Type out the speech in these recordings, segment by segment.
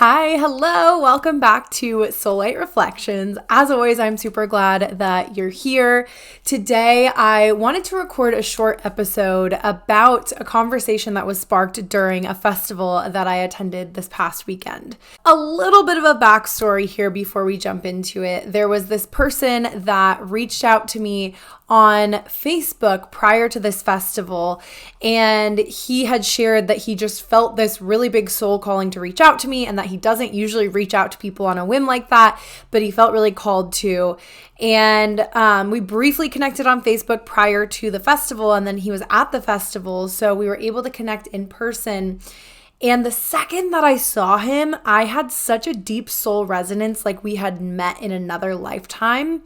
Hi, hello, welcome back to Soulite Reflections. As always, I'm super glad that you're here. Today, I wanted to record a short episode about a conversation that was sparked during a festival that I attended this past weekend. A little bit of a backstory here before we jump into it. There was this person that reached out to me on Facebook prior to this festival, and he had shared that he just felt this really big soul calling to reach out to me, and that he doesn't usually reach out to people on a whim like that, but he felt really called to. And we briefly connected on Facebook prior to the festival, and then he was at the festival, so we were able to connect in person. And the second that I saw him, I had such a deep soul resonance, like we had met in another lifetime.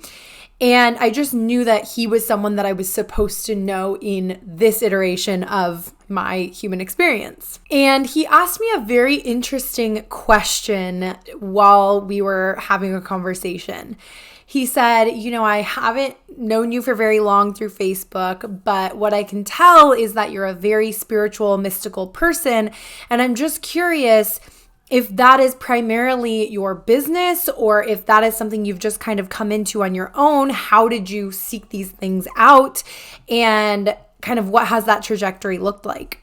And I just knew that he was someone that I was supposed to know in this iteration of my human experience. And he asked me a very interesting question while we were having a conversation. He said, I haven't known you for very long through Facebook, but what I can tell is that you're a very spiritual, mystical person. And I'm just curious if that is primarily your business or if that is something you've just kind of come into on your own. How did you seek these things out? And kind of what has that trajectory looked like?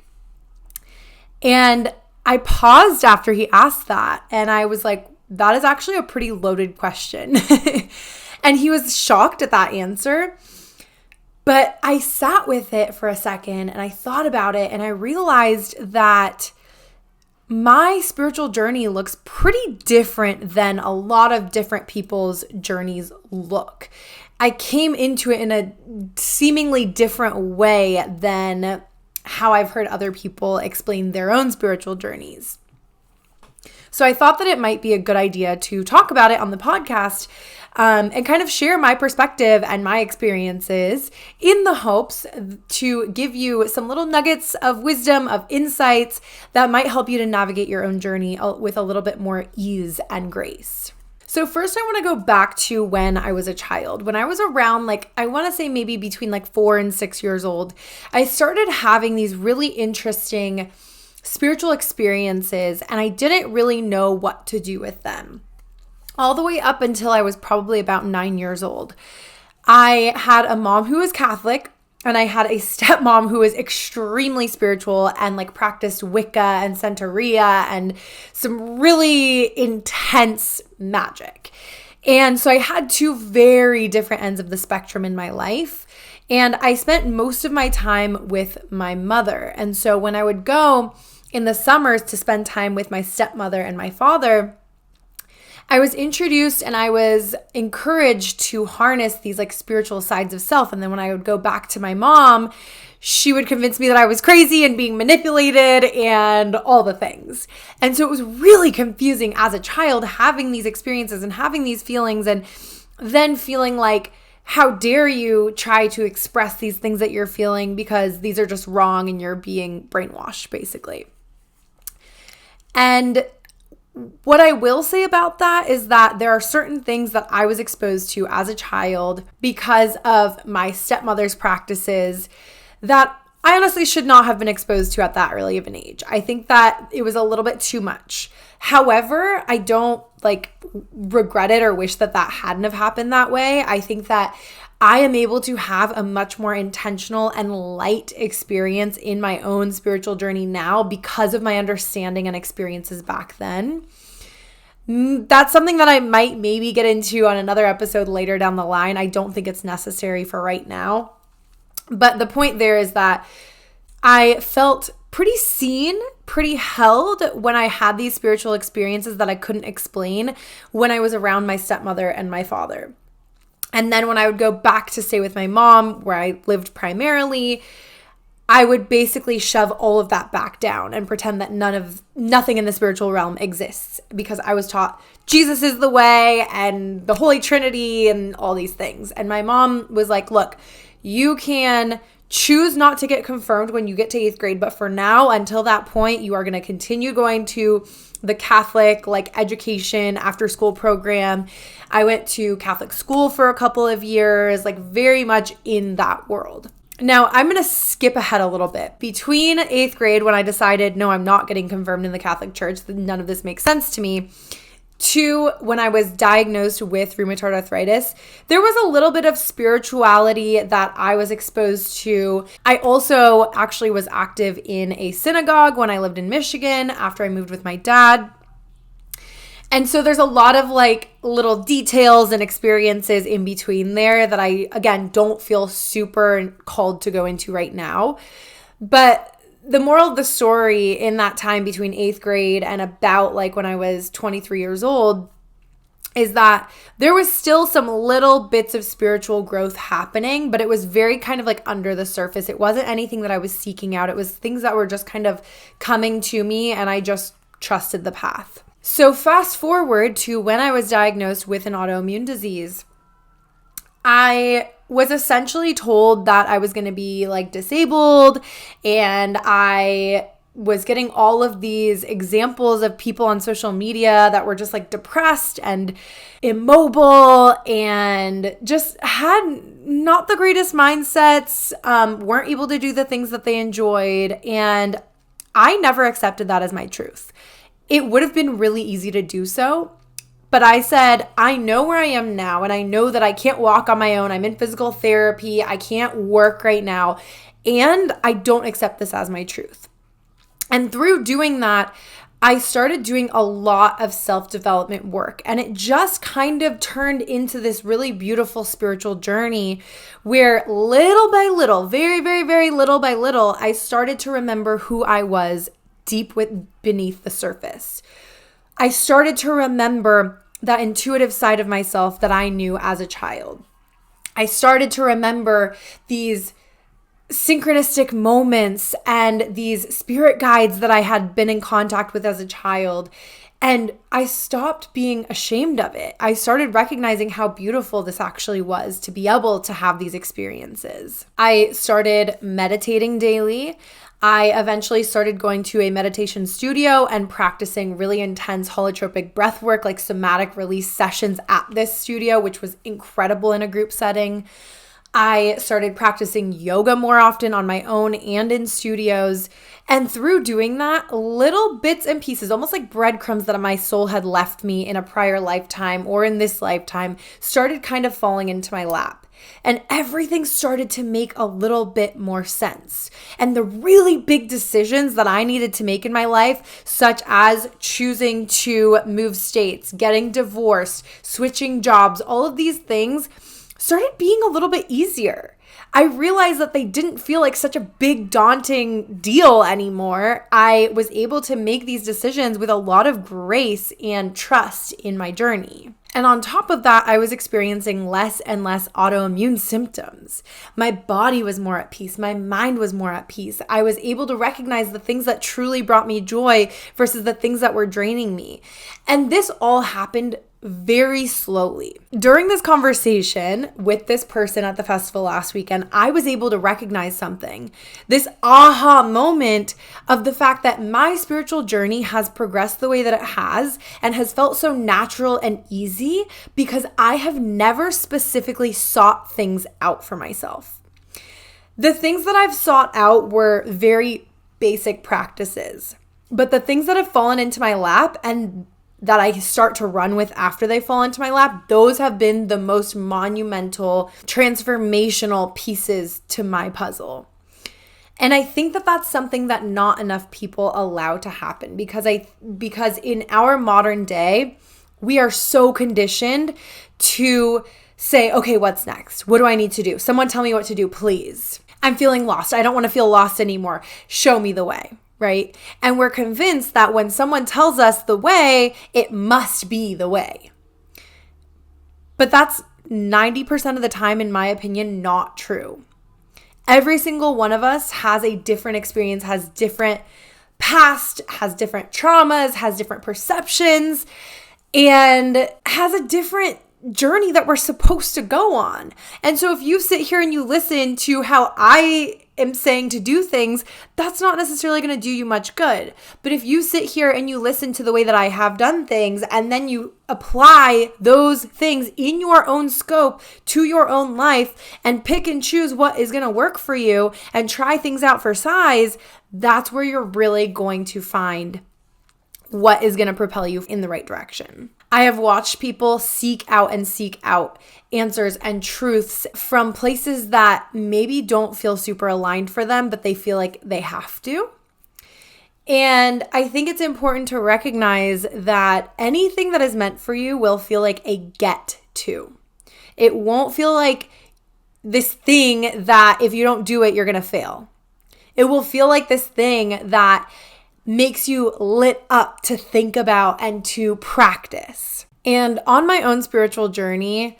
And I paused after he asked that, and I was like, that is actually a pretty loaded question. And he was shocked at that answer. But I sat with it for a second and I thought about it, and I realized that my spiritual journey looks pretty different than a lot of different people's journeys look. I came into it in a seemingly different way than how I've heard other people explain their own spiritual journeys. So I thought that it might be a good idea to talk about it on the podcast and kind of share my perspective and my experiences in the hopes to give you some little nuggets of wisdom, of insights that might help you to navigate your own journey with a little bit more ease and grace. So first I want to go back to when I was a child. When I was around, I want to say maybe between 4 and 6 years old, I started having these really interesting spiritual experiences, and I didn't really know what to do with them. All the way up until I was probably about 9 years old. I had a mom who was Catholic, and I had a stepmom who was extremely spiritual and practiced Wicca and Santeria and some really intense magic. And so I had two very different ends of the spectrum in my life. And I spent most of my time with my mother. And so when I would go in the summers to spend time with my stepmother and my father, I was introduced and I was encouraged to harness these spiritual sides of self. And then when I would go back to my mom, she would convince me that I was crazy and being manipulated and all the things. And so it was really confusing as a child having these experiences and having these feelings, and then feeling like, how dare you try to express these things that you're feeling because these are just wrong and you're being brainwashed, basically. And what I will say about that is that there are certain things that I was exposed to as a child because of my stepmother's practices that I honestly should not have been exposed to at that early of an age. I think that it was a little bit too much. However, I don't regret it or wish that hadn't have happened that way. I think that I am able to have a much more intentional and light experience in my own spiritual journey now because of my understanding and experiences back then. That's something that I might maybe get into on another episode later down the line. I don't think it's necessary for right now. But the point there is that I felt pretty seen, pretty held when I had these spiritual experiences that I couldn't explain when I was around my stepmother and my father. And then when I would go back to stay with my mom, where I lived primarily, I would basically shove all of that back down and pretend that nothing in the spiritual realm exists, because I was taught Jesus is the way and the Holy Trinity and all these things. And my mom was like, look, you can choose not to get confirmed when you get to 8th grade, but for now, until that point, you are going to continue going to the Catholic education after school program. I went to Catholic school for a couple of years, very much in that world. Now, I'm going to skip ahead a little bit. Between 8th grade, when I decided, no, I'm not getting confirmed in the Catholic Church, none of this makes sense to me, to when I was diagnosed with rheumatoid arthritis, there was a little bit of spirituality that I was exposed to. I also actually was active in a synagogue when I lived in Michigan after I moved with my dad. And so there's a lot of like little details and experiences in between there that I, again, don't feel super called to go into right now. But the moral of the story in that time between 8th grade and about like when I was 23 years old is that there was still some little bits of spiritual growth happening, but it was very kind of like under the surface. It wasn't anything that I was seeking out. It was things that were just kind of coming to me, and I just trusted the path. So fast forward to when I was diagnosed with an autoimmune disease. I was essentially told that I was going to be like disabled, and I was getting all of these examples of people on social media that were just like depressed and immobile and just had not the greatest mindsets, weren't able to do the things that they enjoyed. And I never accepted that as my truth. It would have been really easy to do so. But I said, I know where I am now, and I know that I can't walk on my own. I'm in physical therapy. I can't work right now. And I don't accept this as my truth. And through doing that, I started doing a lot of self-development work. And it just kind of turned into this really beautiful spiritual journey where little by little, very, very, very little by little, I started to remember who I was beneath the surface. I started to remember that intuitive side of myself that I knew as a child. I started to remember these synchronistic moments and these spirit guides that I had been in contact with as a child. And I stopped being ashamed of it. I started recognizing how beautiful this actually was to be able to have these experiences. I started meditating daily. I eventually started going to a meditation studio and practicing really intense holotropic breath work, like somatic release sessions at this studio, which was incredible in a group setting. I started practicing yoga more often on my own and in studios. And through doing that, little bits and pieces, almost like breadcrumbs that my soul had left me in a prior lifetime or in this lifetime, started kind of falling into my lap. And everything started to make a little bit more sense. And the really big decisions that I needed to make in my life, such as choosing to move states, getting divorced, switching jobs, all of these things started being a little bit easier. I realized that they didn't feel like such a big, daunting deal anymore. I was able to make these decisions with a lot of grace and trust in my journey. And on top of that, I was experiencing less and less autoimmune symptoms. My body was more at peace. My mind was more at peace. I was able to recognize the things that truly brought me joy versus the things that were draining me. And this all happened very slowly. During this conversation with this person at the festival last weekend, I was able to recognize something. This aha moment of the fact that my spiritual journey has progressed the way that it has and has felt so natural and easy because I have never specifically sought things out for myself. The things that I've sought out were very basic practices, but the things that have fallen into my lap and that I start to run with after they fall into my lap, those have been the most monumental, transformational pieces to my puzzle. And I think that that's something that not enough people allow to happen because in our modern day, we are so conditioned to say, okay, what's next? What do I need to do? Someone tell me what to do, please. I'm feeling lost. I don't want to feel lost anymore. Show me the way. Right? And we're convinced that when someone tells us the way, it must be the way. But that's 90% of the time, in my opinion, not true. Every single one of us has a different experience, has different past, has different traumas, has different perceptions, and has a different journey that we're supposed to go on. And so if you sit here and you listen to how I am saying to do things, that's not necessarily going to do you much good. But if you sit here and you listen to the way that I have done things, and then you apply those things in your own scope to your own life and pick and choose what is going to work for you and try things out for size, that's where you're really going to find what is going to propel you in the right direction. I have watched people seek out answers and truths from places that maybe don't feel super aligned for them, but they feel like they have to. And I think it's important to recognize that anything that is meant for you will feel like a get to. It won't feel like this thing that if you don't do it, you're going to fail. It will feel like this thing that makes you lit up to think about and to practice. And on my own spiritual journey,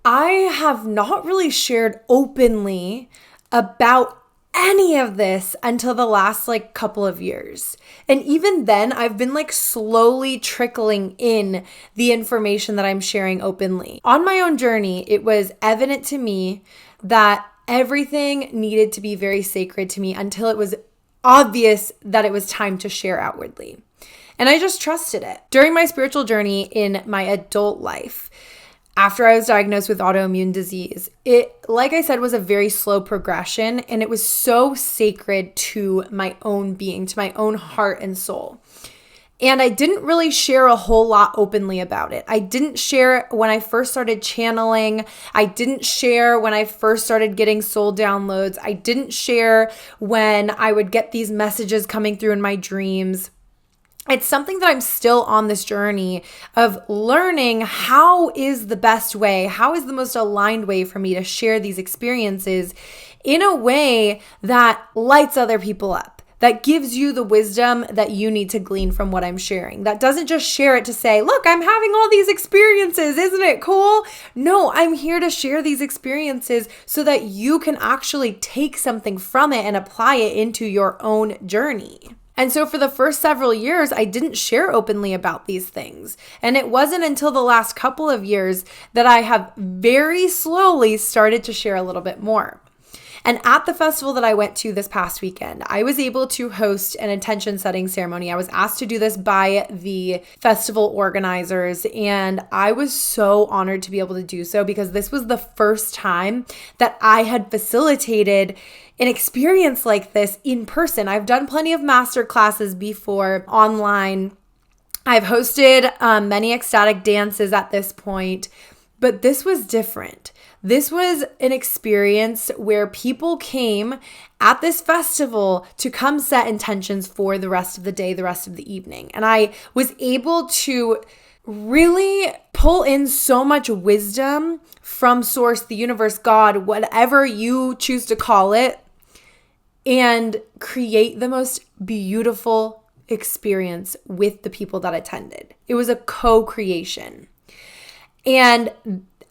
I have not really shared openly about any of this until the last couple of years. And even then, I've been slowly trickling in the information that I'm sharing openly. On my own journey, it was evident to me that everything needed to be very sacred to me until it was obvious that it was time to share outwardly. And I just trusted it. During my spiritual journey in my adult life, after I was diagnosed with autoimmune disease, it, like I said, was a very slow progression, and it was so sacred to my own being, to my own heart and soul. And I didn't really share a whole lot openly about it. I didn't share when I first started channeling. I didn't share when I first started getting soul downloads. I didn't share when I would get these messages coming through in my dreams. It's something that I'm still on this journey of learning how is the best way, how is the most aligned way for me to share these experiences in a way that lights other people up, that gives you the wisdom that you need to glean from what I'm sharing. That doesn't just share it to say, look, I'm having all these experiences. Isn't it cool? No, I'm here to share these experiences so that you can actually take something from it and apply it into your own journey. And so for the first several years, I didn't share openly about these things. And it wasn't until the last couple of years that I have very slowly started to share a little bit more. And at the festival that I went to this past weekend, I was able to host an intention setting ceremony. I was asked to do this by the festival organizers, and I was so honored to be able to do so because this was the first time that I had facilitated an experience like this in person. I've done plenty of master classes before online. I've hosted many ecstatic dances at this point, but this was different. This was an experience where people came at this festival to come set intentions for the rest of the day, the rest of the evening. And I was able to really pull in so much wisdom from Source, the universe, God, whatever you choose to call it, and create the most beautiful experience with the people that attended. It was a co-creation. And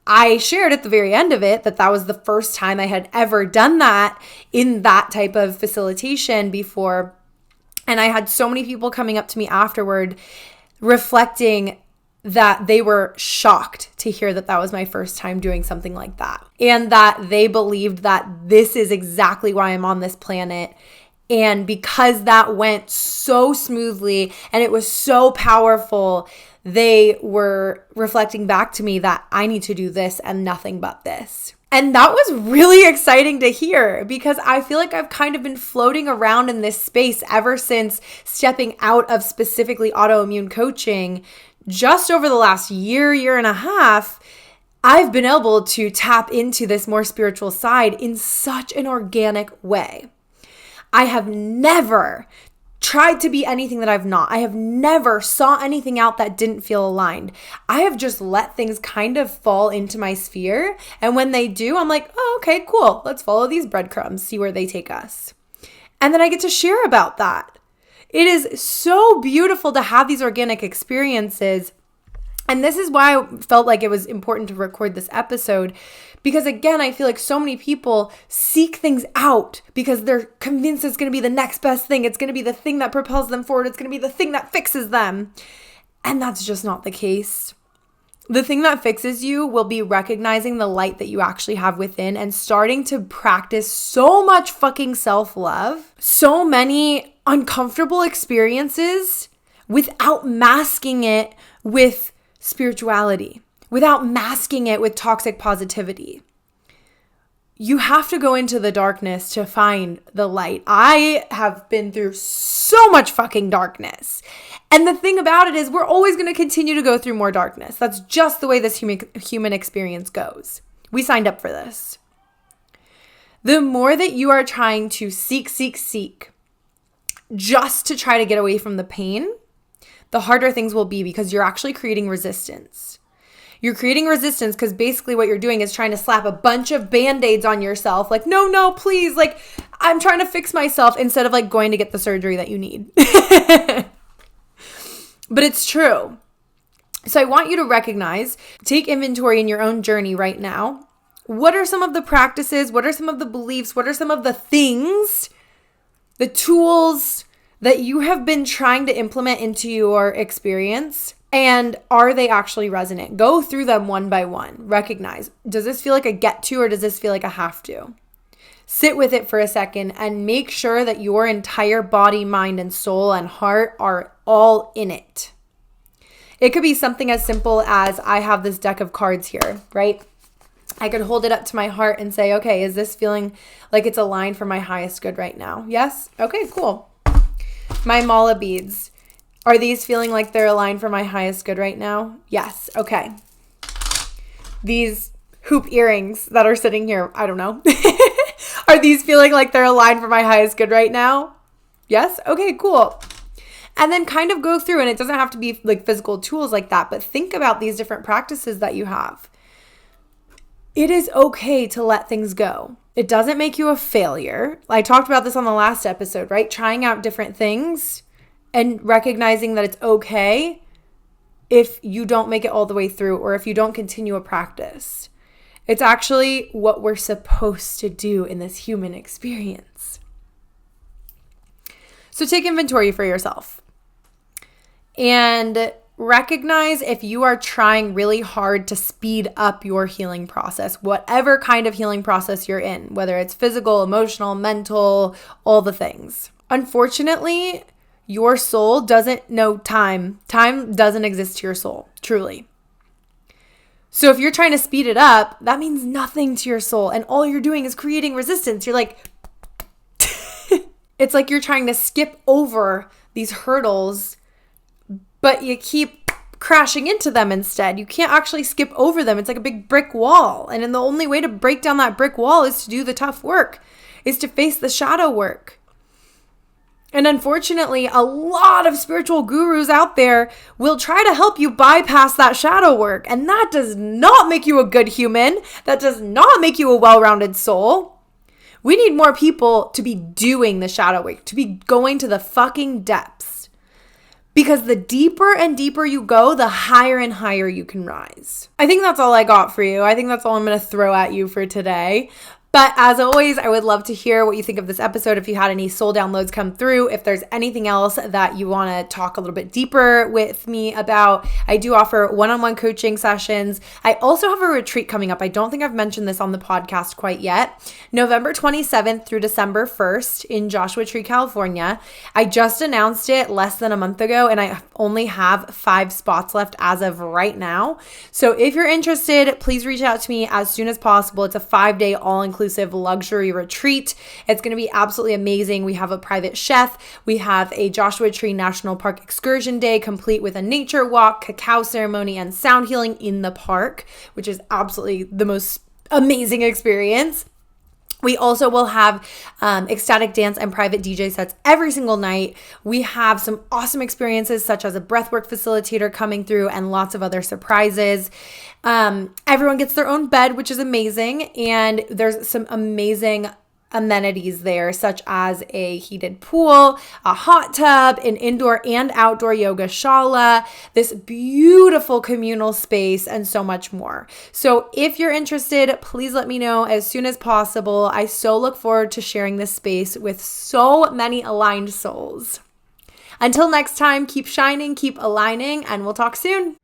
I shared at the very end of it that was the first time I had ever done that in that type of facilitation before. And I had so many people coming up to me afterward reflecting that they were shocked to hear that was my first time doing something like that. And that they believed that this is exactly why I'm on this planet. And because that went so smoothly and it was so powerful, they were reflecting back to me that I need to do this and nothing but this. And that was really exciting to hear because I feel like I've kind of been floating around in this space ever since stepping out of specifically autoimmune coaching. Just over the last year and a half, I've been able to tap into this more spiritual side in such an organic way. I have never tried to be anything that I've not. I have never saw anything out that didn't feel aligned. I have just let things kind of fall into my sphere. And when they do, I'm like, oh, okay, cool. Let's follow these breadcrumbs, see where they take us. And then I get to share about that. It is so beautiful to have these organic experiences. And this is why I felt like it was important to record this episode. Because again, I feel like so many people seek things out because they're convinced it's going to be the next best thing. It's going to be the thing that propels them forward. It's going to be the thing that fixes them. And that's just not the case. The thing that fixes you will be recognizing the light that you actually have within and starting to practice so much fucking self-love, so many uncomfortable experiences without masking it with spirituality, without masking it with toxic positivity. You have to go into the darkness to find the light. I have been through so much fucking darkness. And the thing about it is we're always going to continue to go through more darkness. That's just the way this human experience goes. We signed up for this. The more that you are trying to seek, just to try to get away from the pain, the harder things will be because you're actually creating resistance. You're creating resistance because basically what you're doing is trying to slap a bunch of Band-Aids on yourself. Like, no, please. Like, I'm trying to fix myself instead of like going to get the surgery that you need. But it's true. So I want you to recognize, take inventory in your own journey right now. What are some of the practices? What are some of the beliefs? What are some of the things, the tools that you have been trying to implement into your experience? And are they actually resonant? Go through them one by one. Recognize, does this feel like a get to or does this feel like a have to? Sit with it for a second and make sure that your entire body, mind, and soul and heart are all in it. It could be something as simple as I have this deck of cards here, right? I could hold it up to my heart and say, okay, is this feeling like it's aligned for my highest good right now? Yes? Okay, cool. My mala beads. Are these feeling like they're aligned for my highest good right now? Yes. Okay. These hoop earrings that are sitting here, I don't know. Are these feeling like they're aligned for my highest good right now? Yes. Okay, cool. And then kind of go through, and it doesn't have to be like physical tools like that, but think about these different practices that you have. It is okay to let things go. It doesn't make you a failure. I talked about this on the last episode, right? Trying out different things and recognizing that it's okay if you don't make it all the way through or if you don't continue a practice. It's actually what we're supposed to do in this human experience. So take inventory for yourself and recognize if you are trying really hard to speed up your healing process, whatever kind of healing process you're in, whether it's physical, emotional, mental, all the things. Unfortunately, your soul doesn't know time. Time doesn't exist to your soul, truly. So if you're trying to speed it up, that means nothing to your soul. And all you're doing is creating resistance. You're like, it's like you're trying to skip over these hurdles, but you keep crashing into them instead. You can't actually skip over them. It's like a big brick wall. And then the only way to break down that brick wall is to do the tough work, is to face the shadow work. And unfortunately, a lot of spiritual gurus out there will try to help you bypass that shadow work. And that does not make you a good human. That does not make you a well-rounded soul. We need more people to be doing the shadow work, to be going to the fucking depths. Because the deeper and deeper you go, the higher and higher you can rise. I think that's all I got for you. I think that's all I'm going to throw at you for today. But as always, I would love to hear what you think of this episode. If you had any soul downloads come through, if there's anything else that you want to talk a little bit deeper with me about, I do offer one-on-one coaching sessions. I also have a retreat coming up. I don't think I've mentioned this on the podcast quite yet. November 27th through December 1st in Joshua Tree, California. I just announced it less than a month ago, and I only have 5 spots left as of right now. So if you're interested, please reach out to me as soon as possible. It's a 5-day all-inclusive luxury retreat. It's going to be absolutely amazing. We have a private chef. We have a Joshua Tree National Park excursion day complete with a nature walk, cacao ceremony, and sound healing in the park, which is absolutely the most amazing experience. We also will have ecstatic dance and private DJ sets every single night. We have some awesome experiences such as a breathwork facilitator coming through and lots of other surprises. Everyone gets their own bed, which is amazing. And there's some amazing amenities there, such as a heated pool, a hot tub, an indoor and outdoor yoga shala, this beautiful communal space, and so much more. So if you're interested, please let me know as soon as possible. I so look forward to sharing this space with so many aligned souls. Until next time, keep shining, keep aligning, and we'll talk soon.